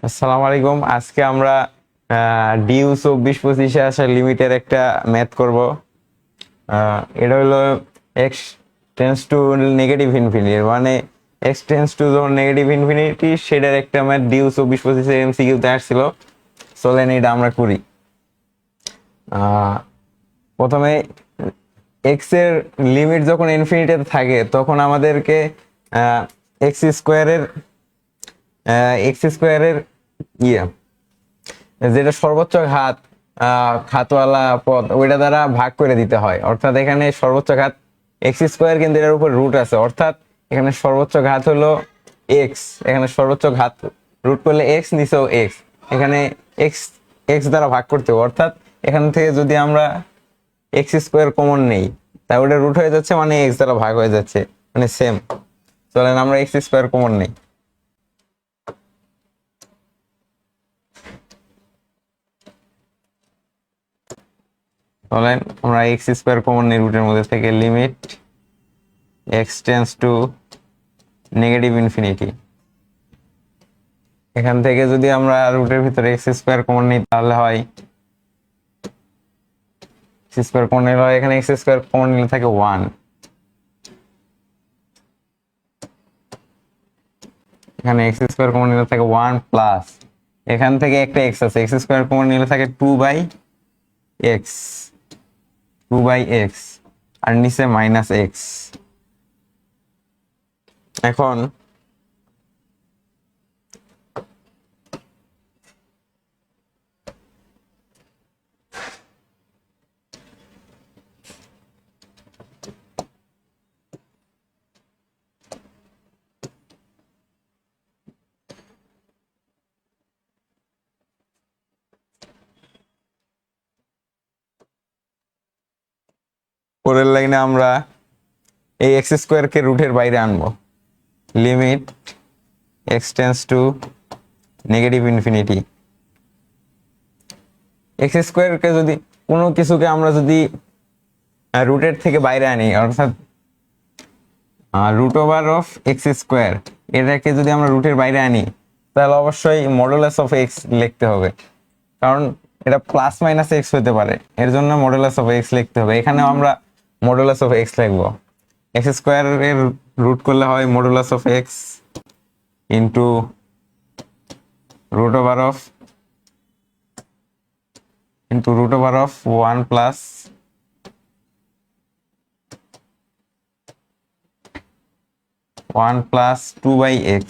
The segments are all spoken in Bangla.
আসসালামু আলাইকুম। আজকে আমরা ডিউ 24-25-এ আসা লিমিটের একটা ম্যাথ করব। এটা হলো x tends to negative infinity, মানে এক্স টেন্স টু যখন নেগেটিভ ইনফিনিটি সেটার একটা ম্যাথ ডিউ 24-25-এ এমসিকিউতে আসছিল। চলেন এটা আমরা করি। প্রথমে এক্স এর লিমিট যখন ইনফিনিটিতে থাকে তখন আমাদেরকে এক্স স্কোয়ারের এক্স স্কোয়ারের ইয়ে যেটা সর্বোচ্চ ঘাতওয়ালা পদ ওইটা দ্বারা ভাগ করে দিতে হয়। অর্থাৎ এখানে সর্বোচ্চ ঘাত এক্স স্কোয়ার, কিন্তু এটার উপর রুট আছে, অর্থাৎ এখানে সর্বোচ্চ ঘাত হলো এক্স। এখানে সর্বোচ্চ ঘাত রুট করলে এক্স, নিচেও এক্স, এখানে এক্স এক্স দ্বারা ভাগ করতে হবে। অর্থাৎ এখান থেকে যদি আমরা এক্স স্কোয়ার কমন নেই তাই ওটা রুট হয়ে যাচ্ছে, মানে এক্স দ্বারা ভাগ হয়ে যাচ্ছে, মানে সেম। চলেন আমরা এক্স স্কোয়ার কমন নেই। চলেন আমরা এক্স স্কোয়ার কমন নেই রুটের মধ্যে থেকে। Limit x tends to negative infinity, এখান থেকে যদি আমরা রুটের ভিতরে এক্স স্কোয়ার কমন নিই তাহলে হয় এক্স স্কোয়ার কমন নিলে হয়, এখানে এক্স স্কোয়ার কমন নিলে থাকে 1। এখানে এক্স স্কোয়ার কমন নিলে থাকে 1 প্লাস এখান থেকে একটা এক্স আছে, এক্স স্কোয়ার কমন নিলে থাকে 2/x, 2/x, আর নিচে মাইনাস এক্স। এখন পরের লাইনে আমরা এই এক্স স্কোয়ারকে রুটের বাইরে আনবো। Limit x tends to negative infinity, x স্কোয়ারকে যদি কোনো কিছুকে আমরা যদি রুটের থেকে বাইরে আনি, অর্থাৎ root over of x square, এটাকে যদি আমরা রুটের বাইরে আনি তাহলে অবশ্যই মডুলাস অফ এক্স লিখতে হবে, কারণ এটা প্লাস মাইনাস এক্স হতে পারে, এর জন্য মডুলাস অফ এক্স লিখতে হবে। এখানেও আমরা মডুলাস অফ এক্স লিখবো। এক্স স্কোয়ার এর রুট করলে হয় modulus of x into root over of root over of 1 plus 2/x,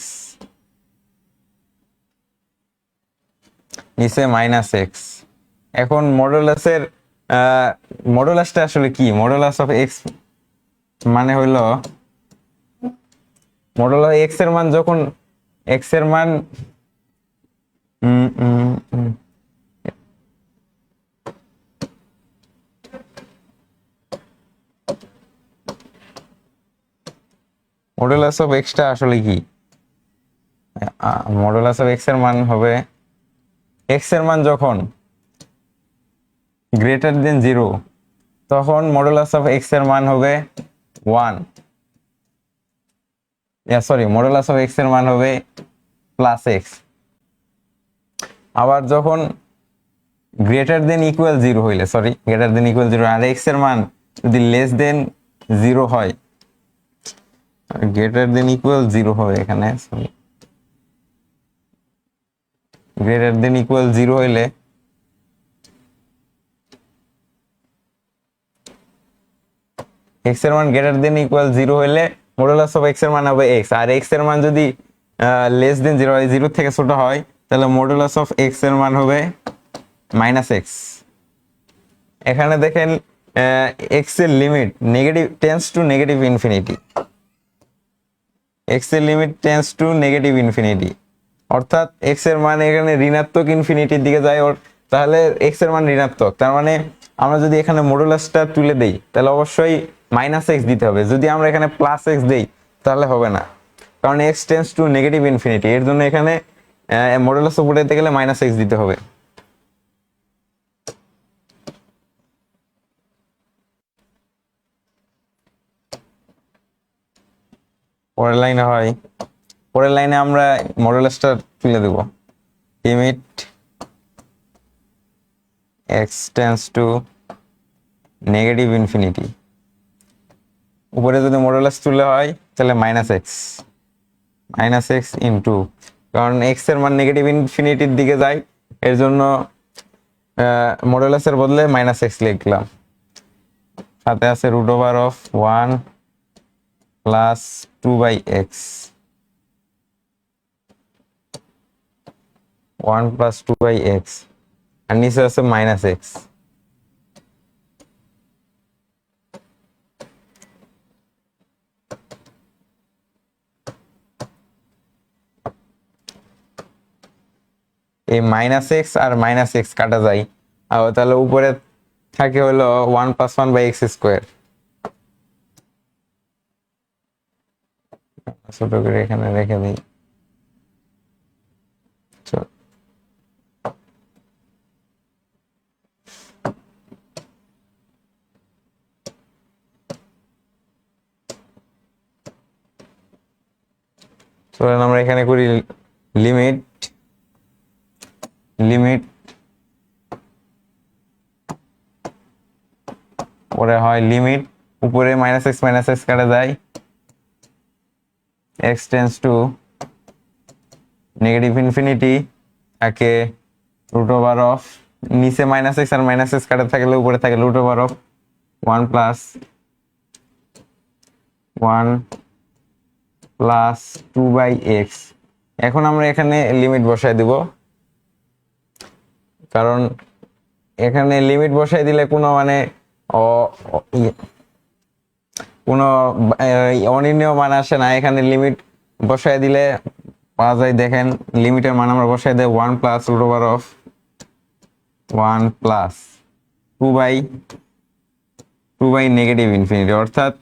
নিচে মাইনাস এক্স। এখন মডুলাসের মডুলাসটা আসলে কি? মডুলাস অফ এক্স মানে হইল মডুলাস এক্স এর মান যখন এক্স এর মান মডুলাস অফ এক্সটা আসলে কি? মডুলাস অফ এক্স এর মান হবে, এক্স এর মান যখন গ্রেটার দেন 0 তখন মডুলাস অফ এক্স এর মান হবে 1, সরি, মডুলাস অফ এক্স এর মান হবে প্লাস এক্স। আবার যখন গ্রেটার দেন ইকুয়াল 0 হইলে, সরি, গ্রেটার দেন ইকুয়াল 0 আর এক্স এর মান যদি লেস দেন 0 হয়, গ্রেটার দেন ইকুয়াল 0 হবে এখানে, সরি, গ্রেটার দেন ইকুয়াল 0 হইলে এক্স এর মান গ্রেটার দেন ইকুয়াল 0 হইলে মডুলাস অফ এক্স এর মান হবে এক্স, আর এক্স এর মান যদি লেস দেন 0 হয়, 0 থেকে ছোট হয়, তাহলে মডুলাস অফ এক্স এর মান হবে মাইনাস এক্স। এখানে দেখেন এক্স এর limit negative tends to negative infinity, x এর limit tends to negative infinity, অর্থাৎ এক্স এর মান এখানে ঋণাত্মক ইনফিনিটির দিকে যায়, ওর তাহলে এক্স এর মান ঋণাত্মক, তার মানে আমরা যদি এখানে মডুলাসটা তুলে দেই তাহলে অবশ্যই মাইনাস এক্স দিতে হবে। যদি আমরা এখানে প্লাস এক্স দেই তাহলে হবে না, কারণ x tends to negative infinity, এর জন্য এখানে মডুলাস উপরে দিতে গেলে মাইনাস এক্স দিতে হবে। পরের লাইনে হয়, পরের লাইনে আমরা মডুলাসটা তুলে দেব। Limit x tends to negative infinity, উপরে যদি মডুলাস তুলে হয় তাহলে মাইনাস এক্স ইন্টু, কারণ এক্স এর মান নেগেটিভ ইনফিনিটির দিকে যায়, এর জন্য মডুলাসের বদলে মাইনাস এক্স লিখলাম। সাথে আছে root over of 1 plus 2/x, 1 plus 2/x, আর নিচে আছে মাইনাস এক্স। এই মাইনাস এক্স আর মাইনাস এক্স কাটা যায়, আর তাহলে উপরে থাকে হলো 1 প্লাস 1/x স্কোয়ার। ছোট করে এখানে রেখে দিই। চলেন আমরা এখানে করি লিমিট পরে হয় লিমিট, উপরে মাইনাস এক্স কাটা যায়, x tends to negative infinity, থাকে রুট ওভার অফ, নিচে মাইনাস এক্স আর মাইনাস এক্স কাটা থাকলে উপরে থাকে root over of 1 plus 2/x। এখন আমরা এখানে লিমিট বসাই দিব, কারণ এখানে লিমিট বসাই দিলে কোনো মানে কোনো অনির্ণীয় মান আসে না। এখানে লিমিট বসাই দিলে পাওয়া যায়, দেখেন লিমিটের মান আমরা বসাই দেয় 1 plus root over of 1 plus 2/2 negative infinity, অর্থাৎ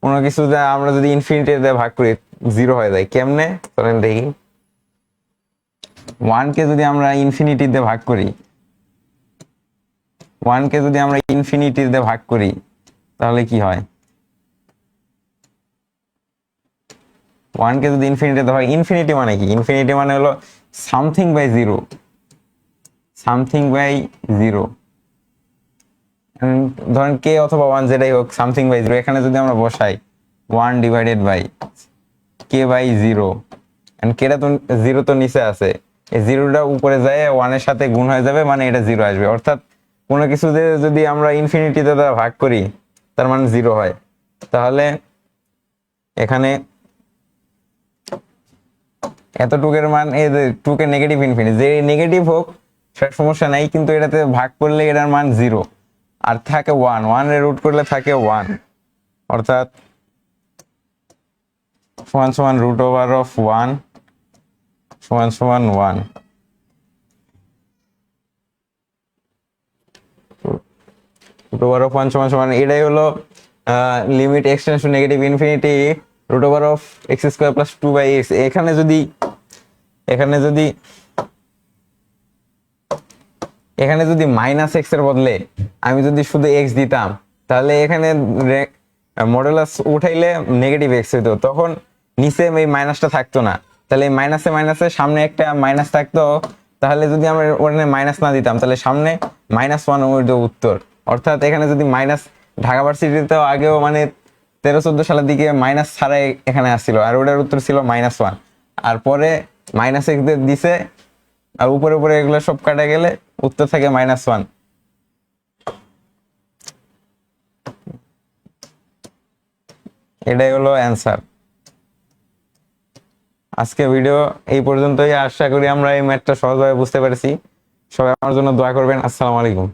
কোনো কিছু আমরা যদি ইনফিনিটি দিয়ে ভাগ করি 0 হয়ে যায়। কেমনে চলেন দেখি। 1 কে যদি আমরা ইনফিনিটি দিয়ে ভাগ করি, 1 কে যদি আমরা ইনফিনিটি দিয়ে ভাগ করি তাহলে কি হয়? 1 কে যদি ইনফিনিটি দিয়ে ভাগ, ইনফিনিটি মানে কি? ইনফিনিটি মানে হলো সামথিং বাই জিরো, ধরেন কে অথবা 1 যেটাই হোক, সামথিং বাই জিরো। এখানে যদি আমরা বসাই 1 ডিভাইডেড বাই কে বাই জিরো, এন্ড কেটা তো জিরো তো নিচে আছে, এই জিরোটা উপরে যায় 1 এর সাথে গুণ হয়ে যাবে, মানে এটা জিরো আসবে। অর্থাৎ কোনো কিছু যদি আমরা ইনফিনিটিতে দ্বারা ভাগ করি তার মানে 0 হয়। তাহলে এখানে এতটুকের মান, এই 2 কে নেগেটিভ ইনফিনিটি, যে নেগেটিভ হোক সেটা সমস্যা নাই, কিন্তু এটাতে ভাগ করলে এটার মান 0 আর থাকে 1 এর রুট করলে থাকে 1, অর্থাৎ সমান সমান রুট ওভার অফ 1 সমান সমান 1। রুট ওভার অফ 1 সমান সমান, এটাই হলো limit x tends to negative infinity root over of x square plus 2/x। এখানে যদি মাইনাস এক্স এর বদলে আমি যদি শুধু এক্স দিতাম, তাহলে এখানে মডুলাস উঠাইলে নেগেটিভ এক্স হইতো, তখন নিচে এই মাইনাসটা থাকতো না। তাহলে এই মাইনাসে সামনে একটা মাইনাস থাকতো, তাহলে যদি আমরা ওখানে মাইনাস না দিতাম তাহলে সামনে -1 হইতো উত্তর। অর্থাৎ এখানে যদি মাইনাস, ঢাকা ভার্সিটিতেও আগেও মানে 13-14 সালের দিকে মাইনাস ছাড়াই এখানে আসছিল, আর ওটার উত্তর ছিল -1, আর পরে মাইনাস এক্স দিছে, আর উপরে উপরে এগুলো সব কাটা গেলে উত্তর থাকে -1। এটাই হলো অ্যান্সার। আজকে ভিডিও এই পর্যন্তই। আশা করি আমরা এই ম্যাথটা সহজভাবে বুঝতে পেরেছি। সবাই আমার জন্য দোয়া করবেন। আসসালামু আলাইকুম।